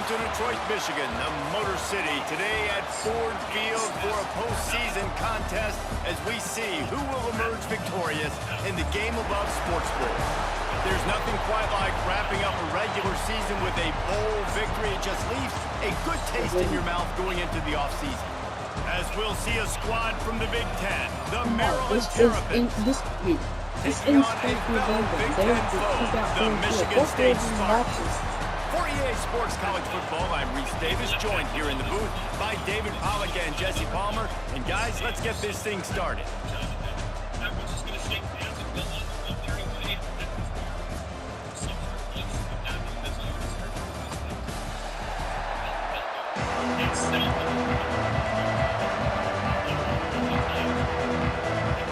to Detroit, Michigan, the Motor City, today at Ford Field for a postseason contest as we see who will emerge victorious in the game above sports bowl. There's nothing quite like wrapping up a regular season with a bowl victory. It just leaves a good taste in your mouth going into the offseason. As we'll see a squad from the Big Ten, the Maryland Terrapins. Taking on a fellow Big Ten foe, the Michigan State Spartans. For EA Sports College Football, I'm Reese Davis, joined here in the booth by David Pollack and Jesse Palmer. And guys, let's get this thing started.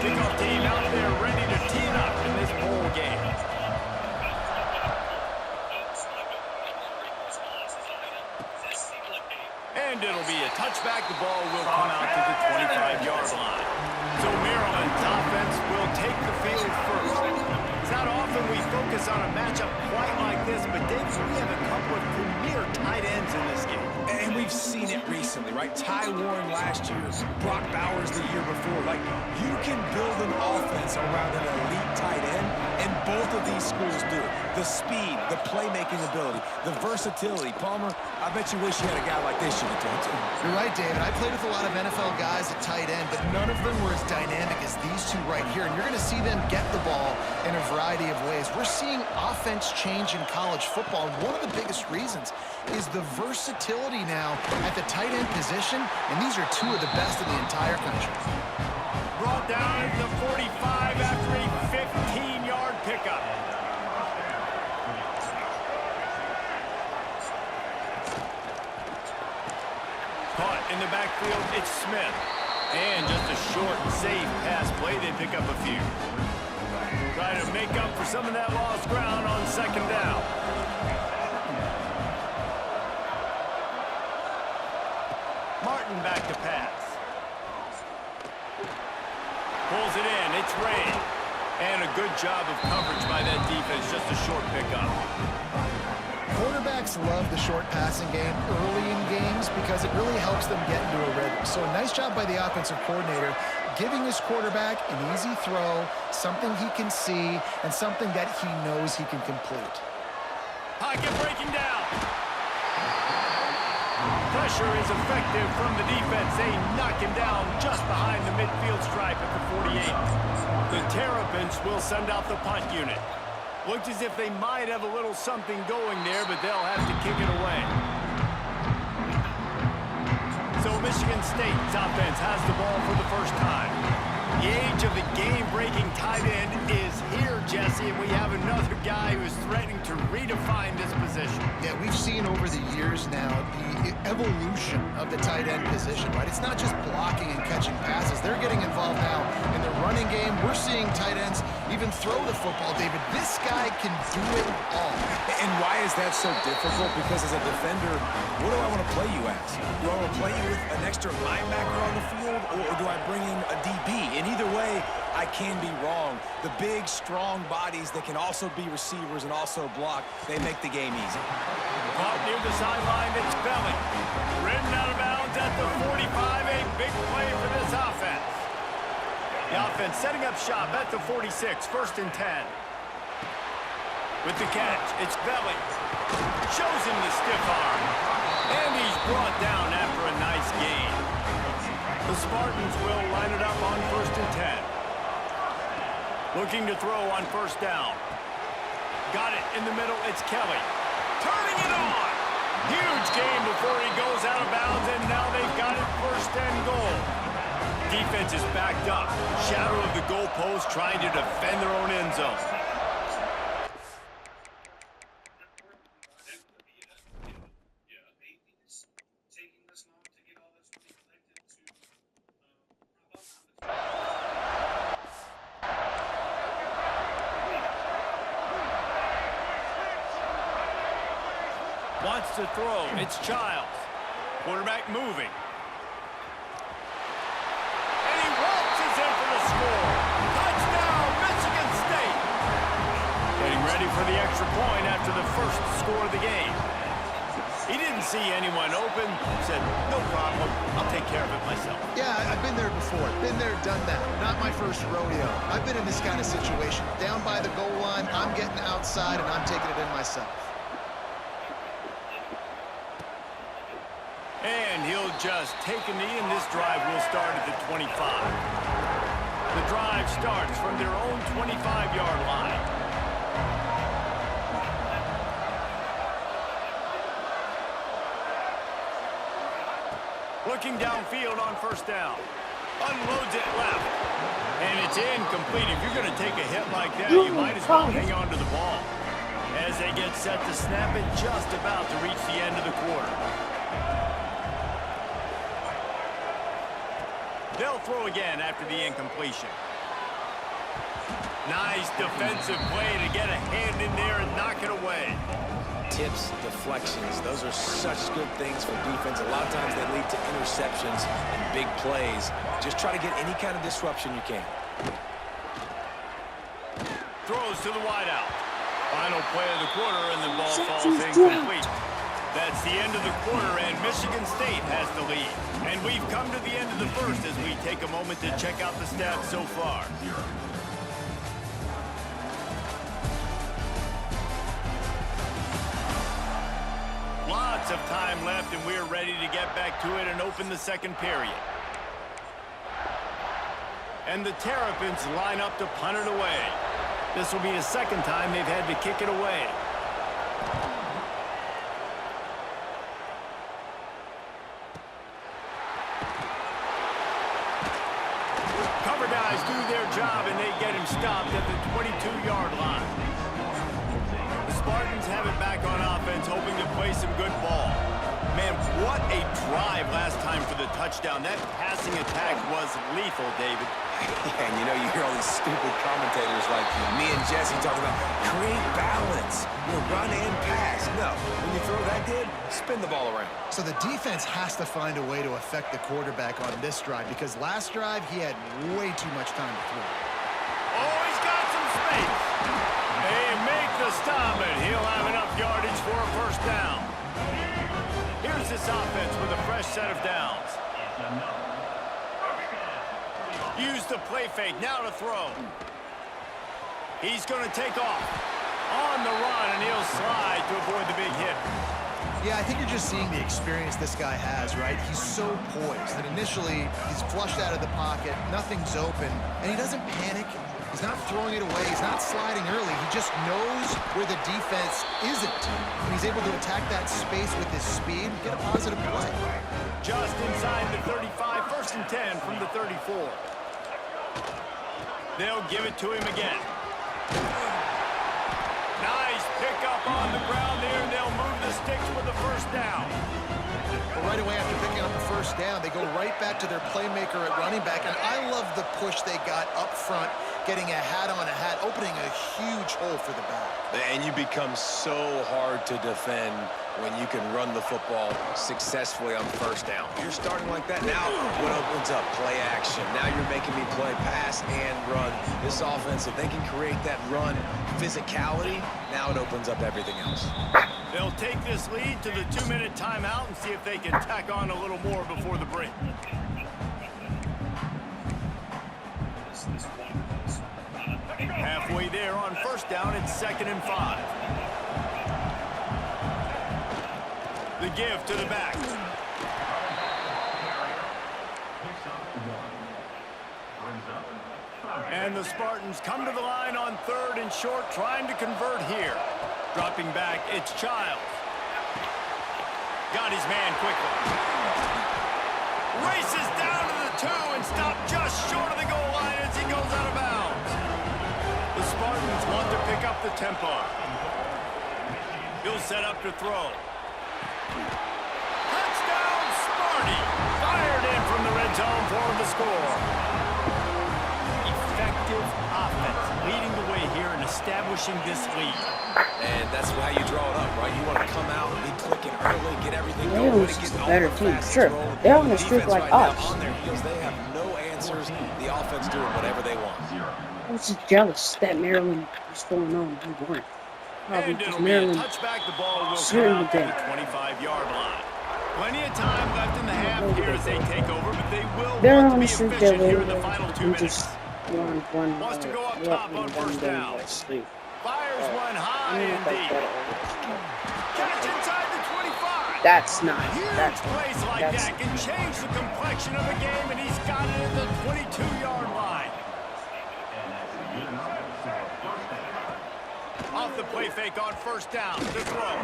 Kickoff team out there ready to tee it up in this bowl game. And it'll be a touchback. The ball will come out to the 25-yard line. So Maryland's offense will take the field first. It's not often we focus on a matchup quite like this, but David, we have a couple of premier tight ends in this game. And we've seen it recently, right? Ty Warren last year, Brock Bowers the year before. Like, you can build an offense around an elite tight end, and both of these schools do it. The speed, the playmaking ability, the versatility. Palmer, I bet you wish you had a guy like this you could throw to. You're right, David. I played with a lot of NFL guys at tight end, but none of them were as dynamic as these two right here. And you're going to see them get the ball in a variety of ways. We're seeing offense change in college football, and one of the biggest reasons is the versatility now at the tight end position, and these are two of the best in the entire country. Brought down at the 45 after a 15-yard pickup. Caught in the backfield, it's Smith. And just a short, safe pass play, they pick up a few. Try to make up for some of that lost ground on second down. Martin back to pass. Pulls it in, it's Ray. And a good job of coverage by that defense, just a short pickup. Quarterbacks love the short passing game early in games because it really helps them get into a rhythm. So a nice job by the offensive coordinator giving his quarterback an easy throw, something he can see, and something that he knows he can complete. Pocket breaking down. Pressure is effective from the defense. They knock him down just behind the midfield stripe at the 48. The Terrapins will send out the punt unit. Looks as if they might have a little something going there, but they'll have to kick it away. So Michigan State's offense has the ball for the first time. The age of the game-breaking tight end is here, Jesse, and we have another guy who's threatening to redefine this position. Yeah, we've seen over the years now the evolution of the tight end position, right? It's not just blocking and catching passes. They're getting involved now in the running game. We're seeing tight ends even throw the football, David. This guy can do it all. And why is that so difficult? Because as a defender, what do I want to play you as? Do I want to play you with an extra linebacker on the field, or do I bring in a DB? And either way, I can be wrong. The big, strong bodies that can also be receivers and also block, they make the game easy. Caught near the sideline, it's Belly. Ridden out of bounds at the 45, a big play for this offense. The offense setting up shop at the 46, first and 10. With the catch, it's Belly. Shows him the stiff arm. And he's brought down after a nice gain. The Spartans will line it up on first and 10. Looking to throw on first down. Got it in the middle, it's Kelly. Turning it on. Huge gain before he goes out of bounds, and now they've got it first and goal. Defense is backed up. Shadow of the goalpost trying to defend their own end zone. Wants to throw. It's Childs. Quarterback moving. And he waltzes in for the score. Touchdown, Michigan State. Getting ready for the extra point after the first score of the game. He didn't didn't see anyone open, said, no problem, I'll take care of it myself. Yeah, I've been there before. Been there, done that. Not my first rodeo. I've been in this kind of situation. Down by the goal line, I'm getting outside, and I'm taking it in myself. And he'll just take a knee, and this drive will start at the 25. The drive starts from their own 25-yard line. Looking downfield on first down. Unloads it left. And it's incomplete. If you're going to take a hit like that, you might as well hang on to the ball. As they get set to snap it, just about to reach the end of the quarter. They'll throw again after the incompletion. Nice defensive play to get a hand in there and knock it away. Tips, deflections, those are such good things for defense. A lot of times they lead to interceptions and big plays. Just try to get any kind of disruption you can. Throws to the wideout. Final play of the quarter, and the ball falls incomplete. That's the end of the quarter, and Michigan State has the lead. And we've come to the end of the first as we take a moment to check out the stats so far. Lots of time left, and we're ready to get back to it and open the second period. And the Terrapins line up to punt it away. This will be the second time they've had to kick it away. Cover guys do their job, and they get him stopped at the 22-yard line. The Spartans have it back on offense, hoping to play some good ball. Man, what a drive last time for the touchdown. That passing attack was lethal, David. Yeah, and you know, you hear all these stupid commentators like me and Jesse talking about create balance, run and pass. No, when you throw that good, spin the ball around. So the defense has to find a way to affect the quarterback on this drive, because last drive he had way too much time to throw. Oh, he's got some space. They make the stop, and he'll have enough yardage for a first down. Here's this offense with a fresh set of downs. Use the play fake, now to throw. He's going to take off. On the run, and he'll slide to avoid the big hit. Yeah, I think you're just seeing the experience this guy has, right? He's so poised that initially he's flushed out of the pocket, nothing's open, and he doesn't panic. He's not throwing it away. He's not sliding early. He just knows where the defense isn't. And he's able to attack that space with his speed and get a positive play. Just inside the 35, first and 10 from the 34. They'll give it to him again. Nice pickup on the ground there, and they'll move the sticks with the first down. Well, right away after picking up the first down, they go right back to their playmaker at running back. And I love the push they got up front, getting a hat on a hat, opening a huge hole for the back. And you become so hard to defend when you can run the football successfully on first down. You're starting like that now. What opens up? Play action. Now you're making me play pass and run. This offense, if they can create that run physicality, now it opens up everything else. They'll take this lead to the 2-minute timeout and see if they can tack on a little more before the break. Halfway there on first down, it's 2nd and 5. The give to the back. And the Spartans come to the line on 3rd and short, trying to convert here. Dropping back, it's Childs. Got his man quickly. Races down to the 2 and stopped just short of the goal line as he goes out of bounds. The Spartans want to pick up the tempo. He'll set up to throw. Touchdown, Sparty! Fired in from the red zone for the score. Effective offense leading the way here and establishing this lead. And that's how you draw it up, right? You want to come out and be clicking early, get everything going. Maryland's a better team, sure. They're on a streak like us. On their heels, they have no answers. The offense doing whatever they want. I was just jealous that Maryland was going on. Probably And just it'll be a merely touchback. The ball will come shooting out the to the game. 25-yard line. Plenty of time left in the half here as they take over, but they will They're want to on be the street. They're efficient here in the literally final 2 and minutes. just run Wants to go up let top me on run first them down. like sleep. Fires one I high don't know and if that's deep. better or worse. Catch inside the 25. That's nice. Huge That's plays like that's that can change the complexion of a game, and he's got it at the 22-yard line. Off the play fake on first down. To throw.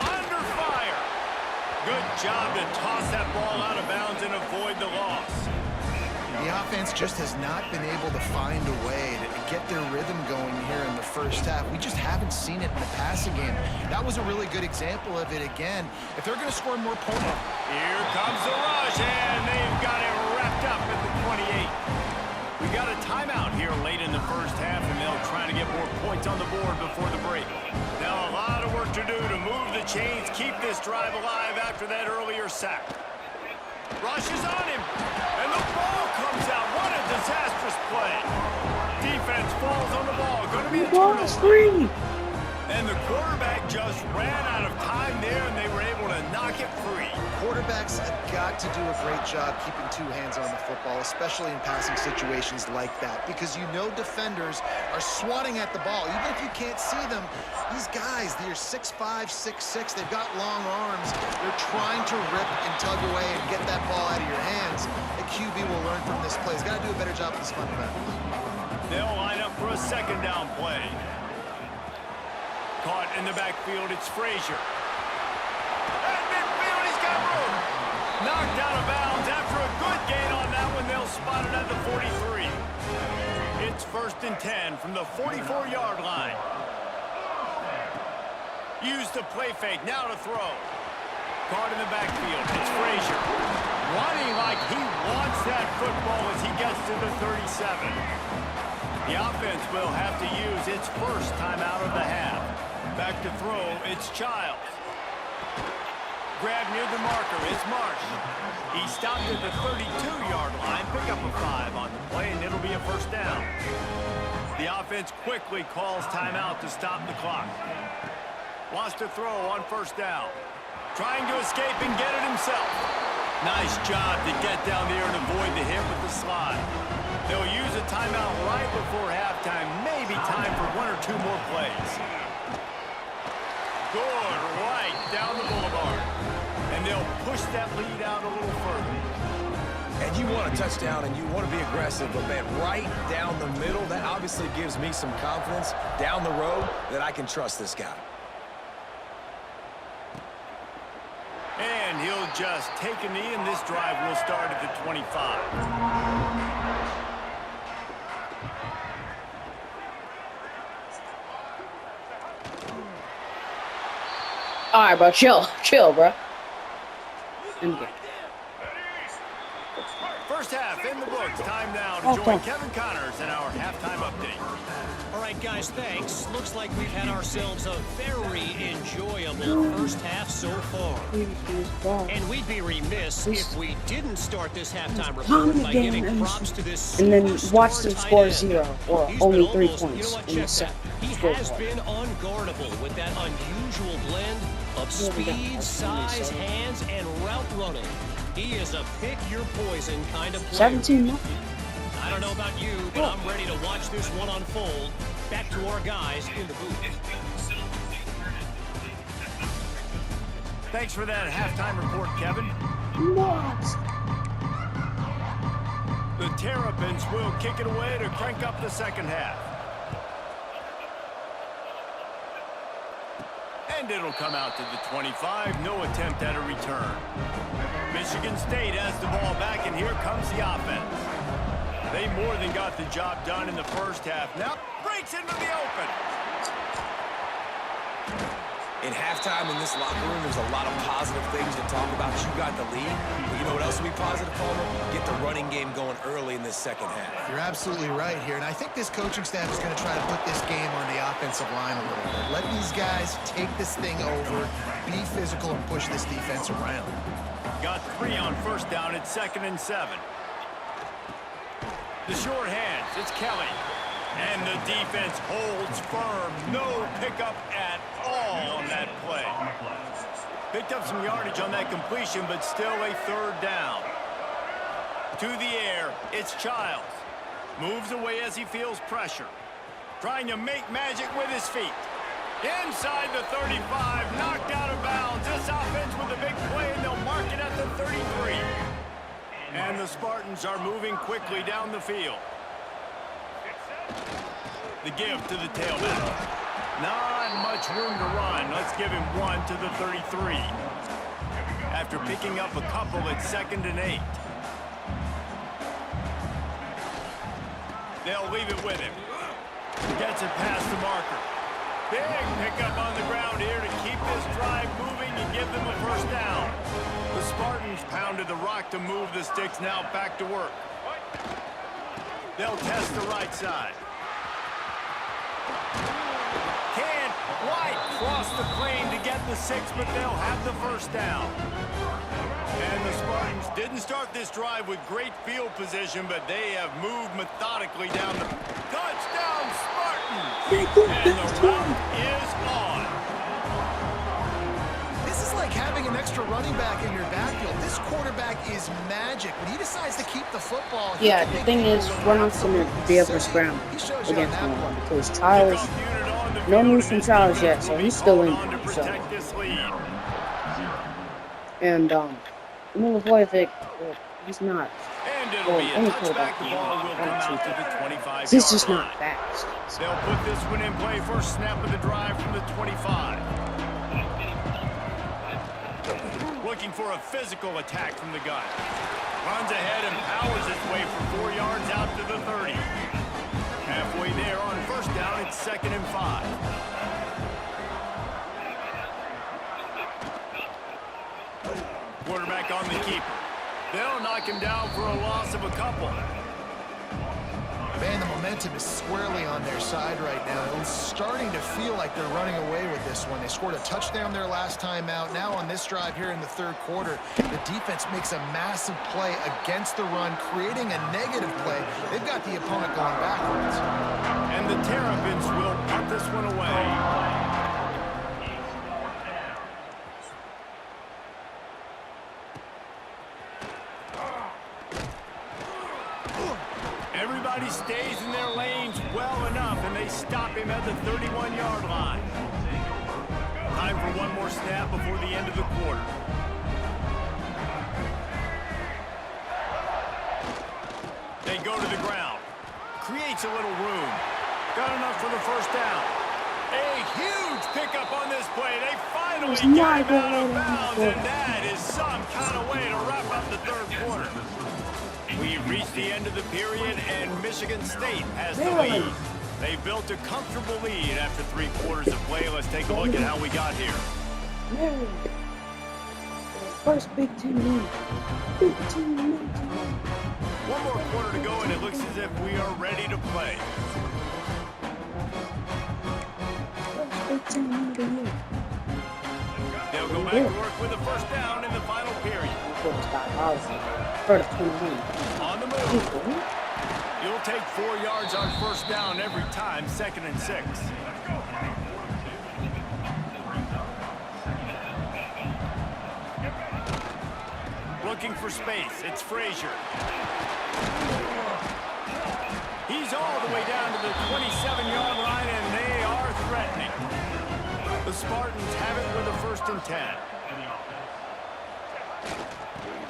Under fire. Good job to toss that ball out of bounds and avoid the loss. The offense just has not been able to find a way to get their rhythm going here in the first half. We just haven't seen it in the passing game. That was a really good example of it again. If they're going to score more points. Here comes the rush, and they've got it wrapped up at the 28. We got a timeout here late in the first half, and they'll try to get more points on the board before the break. Now a lot of work to do to move the chains, keep this drive alive after that earlier sack. Rush is on him, and the ball comes out. What a disastrous play. Defense falls on the ball. Going to be a turnover. And the quarterback just ran out of time there, and they were able to knock it free. Quarterbacks have got to do a great job keeping two hands on the football, especially in passing situations like that, because you know defenders are swatting at the ball. Even if you can't see them, these guys, they're 6'5", 6'6", they've got long arms. They're trying to rip and tug away and get that ball out of your hands. The QB will learn from this play. He's got to do a better job with his fundamentals. They'll line up for a second down play. Caught in the backfield, it's Frazier. At midfield, he's got room. Knocked out of bounds after a good gain on that one. They'll spot it at the 43. It's 1st and 10 from the 44-yard line. Use the play fake, now to throw. Caught in the backfield, it's Frazier. Running like he wants that football as he gets to the 37. The offense will have to use its first timeout of the half. Back to throw, it's Childs. Grab near the marker, it's Marsh. He stopped at the 32-yard line, pick up a 5 on the play, and it'll be a first down. The offense quickly calls timeout to stop the clock. Wants to throw on first down. Trying to escape and get it himself. Nice job to get down there and avoid the hit with the slide. They'll use a timeout right before halftime. Maybe time for 1 or 2 more plays. Good right down the boulevard. And they'll push that lead out a little further. And you want a touchdown and you want to be aggressive, but man, right down the middle, that obviously gives me some confidence down the road that I can trust this guy. And he'll just take a knee, and this drive will start at the 25. All right, bro. Chill, bro. First half in the books. Time now to join Kevin Connors in our halftime update. All right, guys, thanks. Looks like we've had ourselves a very enjoyable first half so far. And we'd be remiss if we didn't start this halftime report by giving props to this and then watch them score end. 0 or He's only been 3 almost, points you know what, in the check set. that. He has been unguardable with that unusual blend of speed, size, hands, and route running. He is a pick-your-poison kind of player. 17. I don't know about you, but I'm ready to watch this one unfold. Back to our guys in the booth. Thanks for that halftime report, Kevin. What? The Terrapins will kick it away to crank up the second half. And it'll come out to the 25. No attempt at a return. Michigan State has the ball back, and here comes the offense. They more than got the job done in the first half. Now breaks into the open. In halftime in this locker room, there's a lot of positive things to talk about. You got the lead. But you know what else will be positive, Palmer? Get the running game going early in this second half. You're absolutely right here, and I think this coaching staff is going to try to put this game on the offensive line a little bit. Let these guys take this thing over, be physical, and push this defense around. Got 3 on first down. It's 2nd and 7. The short hands. It's Kelly. And the defense holds firm. No pickup at all on that play. Picked up some yardage on that completion, but still a third down. To the air, it's Childs. Moves away as he feels pressure. Trying to make magic with his feet. Inside the 35, knocked out of bounds. This offense with a big play, and they'll mark it at the 33. And the Spartans are moving quickly down the field. The give to the tailback. Not much room to run. Let's give him one to the 33. After picking up a couple at 2nd and 8. They'll leave it with him. Gets it past the marker. Big pickup on the ground here to keep this drive moving and give them a first down. The Spartans pounded the rock to move the sticks, now back to work. They'll test the right side. Can't quite cross the plane to get the 6, but they'll have the first down. And the Spartans didn't start this drive with great field position, but they have moved methodically down the touchdown Spartans. And the route is on. This is like having an extra running back in your backfield. This quarterback is magic. When he decides to keep the football, Yeah, the thing is, we're not going to be able to scramble against him because Childs, no news from Childs yet, so he's still in. So. And Miller Voivik, he's not. Well, any quarterback can do. He's just not fast. So. They'll put this one in play. First snap of the drive from the 25. Looking for a physical attack from the gun. Runs ahead and powers his way for 4 yards out to the 30. Halfway there on first down, it's 2nd and 5. Quarterback on the keeper. They'll knock him down for a loss of a couple. Man, the momentum is squarely on their side right now. It's starting to feel like they're running away with this one. They scored a touchdown their last time out. Now on this drive here in the 3rd quarter, the defense makes a massive play against the run, creating a negative play. They've got the opponent going backwards. And the Terrapins will put this one away. Everybody stays in their lanes well enough, and they stop him at the 31-yard line. Time for one more snap before the end of the quarter. They go to the ground. Creates a little room. Got enough for the first down. A huge pickup on this play. They finally get him out of bounds, and that is some kind of way to wrap up the 3rd quarter. We've reached the end of the period, and Michigan State has the lead. They built a comfortable lead after 3 quarters of play. Let's take a look at how we got here. First Big Ten lead. Big Ten lead. One more quarter to go, and it looks as if we are ready to play. First Big Ten lead of the year. They'll go back to work with a first down in the final period. First 21. On the move. You'll take 4 yards on first down every time, 2nd and 6. Looking for space. It's Frazier. He's all the way down to the 27-yard line, and they are threatening. The Spartans have it with a 1st and 10.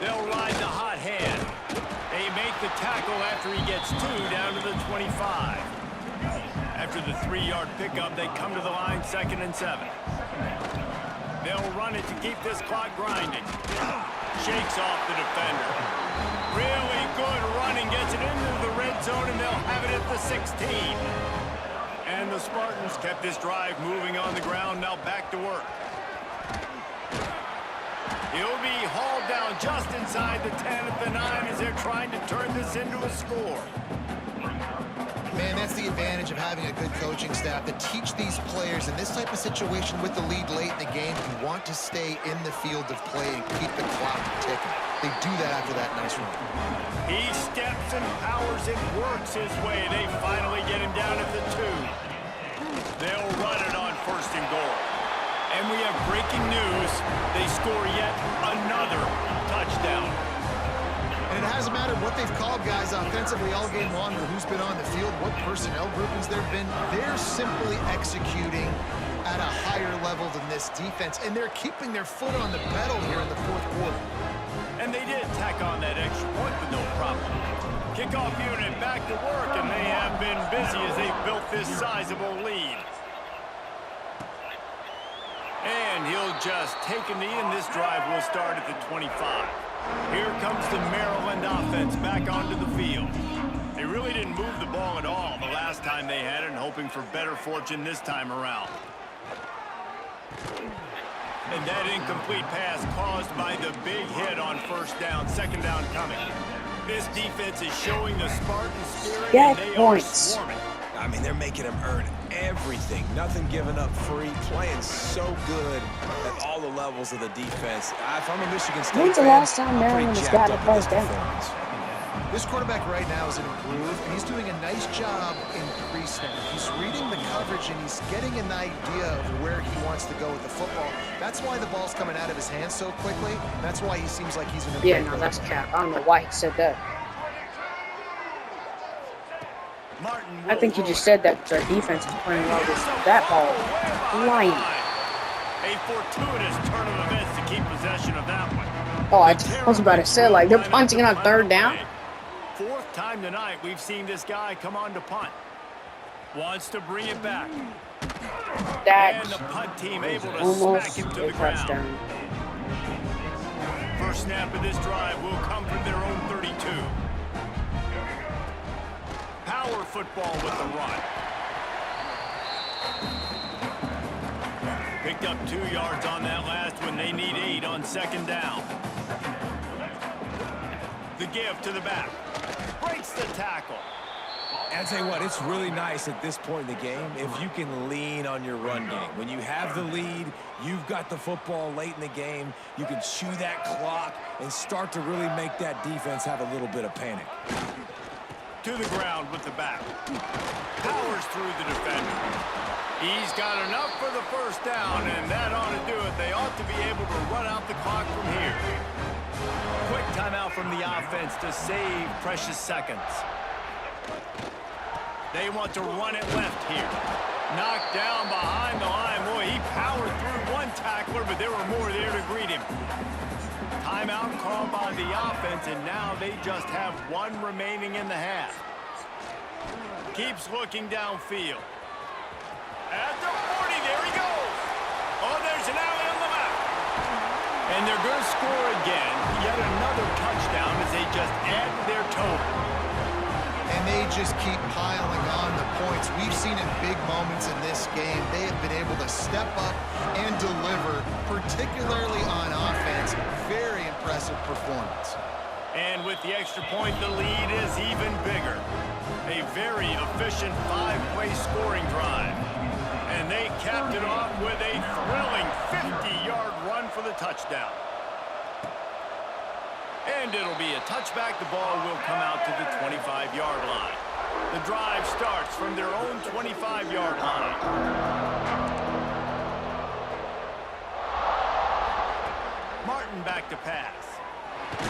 They'll ride the hot hand. They make the tackle after he gets 2 down to the 25. After the 3-yard pickup, they come to the line, 2nd and 7. They'll run it to keep this clock grinding. Shakes off the defender. Really good running, gets it into the red zone, and they'll have it at the 16. And the Spartans kept this drive moving on the ground, now back to work. He'll be hauled down just inside the 10 at the 9 as they're trying to turn this into a score. Man, that's the advantage of having a good coaching staff to teach these players in this type of situation with the lead late in the game. You want to stay in the field of play and keep the clock ticking. They do that after that nice run. He steps Carson powers and works his way. They finally get him down at the 2. They'll run it on 1st and goal. And we have breaking news. They score yet another touchdown. And it hasn't mattered what they've called guys offensively all game long or who's been on the field, what personnel groupings there have been. They're simply executing at a higher level than this defense, and they're keeping their foot on the pedal here in the 4th quarter. And they did tack on that extra point with no problem. Kickoff unit back to work, and they have been busy as they built this sizable lead. And he'll just take a knee, and this drive will start at the 25. Here comes the Maryland offense back onto the field. They really didn't move the ball at all the last time they had it, and hoping for better fortune this time around. And that incomplete pass caused by the big hit on 1st down, 2nd down coming. This defense is showing the Spartan spirit, and they are swarming. I mean, they're making them earn everything. Nothing given up free. Playing so good at all the levels of the defense. If I'm a Michigan State fan, when's the last time Maryland has gotten a first down? This quarterback right now is in a groove, and he's doing a nice job in pre-snap. He's reading the coverage, and he's getting an idea of where he wants to go with the football. That's why the ball's coming out of his hands so quickly. That's why he seems like he's in a Yeah, no, that's cap. I don't know why he said that. I think he just said that because our defense is playing well with that ball. Lying. A fortuitous turn of events to keep possession of that one. Oh, I was about to say, like, they're punting on 3rd down. 4th time tonight we've seen this guy come on to punt. Wants to bring it back. And the punt team able to smack him to the ground. First snap of this drive will come from their own 32. Power football with the run. Picked up 2 yards on that last one. They need 8 on 2nd down. The give to the back. Breaks the tackle. And I tell you what, it's really nice at this point in the game if you can lean on your run game. When you have the lead, you've got the football late in the game, you can chew that clock and start to really make that defense have a little bit of panic. To the ground with the back. Powers through the defender. He's got enough for the 1st down, and that ought to do it. They ought to be able to run out the clock from here. Quick timeout from the offense to save precious seconds. They want to run it left here. Knocked down behind the line. Boy, he powered through one tackler, but there were more there to greet him. Timeout called by the offense, and now they just have 1 remaining in the half. Keeps looking downfield. At the 40, there he goes. Oh, there's an alley on the left. And they're going to score again. Yet another touchdown as they just add to their total. And they just keep piling on the points. We've seen in big moments in this game, they have been able to step up and deliver, particularly on offense. Very impressive performance. And with the extra point, the lead is even bigger. A very efficient 5-play scoring drive. And they capped it off with a thrilling 50-yard run for the touchdown. And it'll be a touchback. The ball will come out to the 25-yard line. The drive starts from their own 25-yard line. Martin back to pass.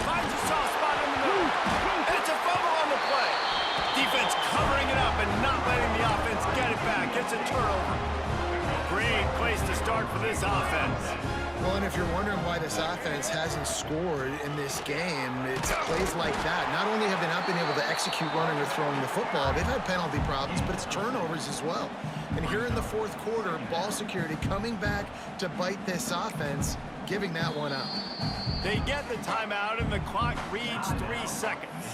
Finds a soft spot in the middle. And it's a fumble on the play. Defense covering it up and not letting the offense get it back. It's a turnover. Great place to start for this offense. Well, and if you're wondering why this offense hasn't scored in this game, it's plays like that. Not only have they not been able to execute running or throwing the football, they've had penalty problems, but it's turnovers as well. And here in the 4th quarter, ball security coming back to bite this offense, giving that one up. They get the timeout, and the clock reads 3 seconds.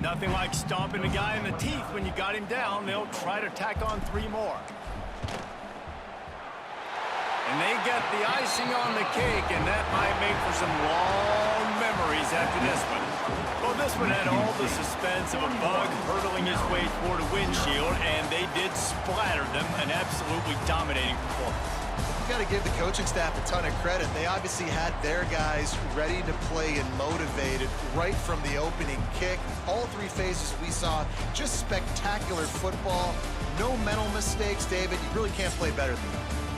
Nothing like stomping a guy in the teeth when you got him down. They'll try to tack on 3 more. And they get the icing on the cake, and that might make for some long memories after this one. Well, this one had all the suspense of a bug hurtling his way toward a windshield, and they did splatter them. An absolutely dominating performance. got to give the coaching staff a ton of credit. They obviously had their guys ready to play and motivated right from the opening kick. All three phases we saw, just spectacular football. No mental mistakes, David. You really can't play better than that.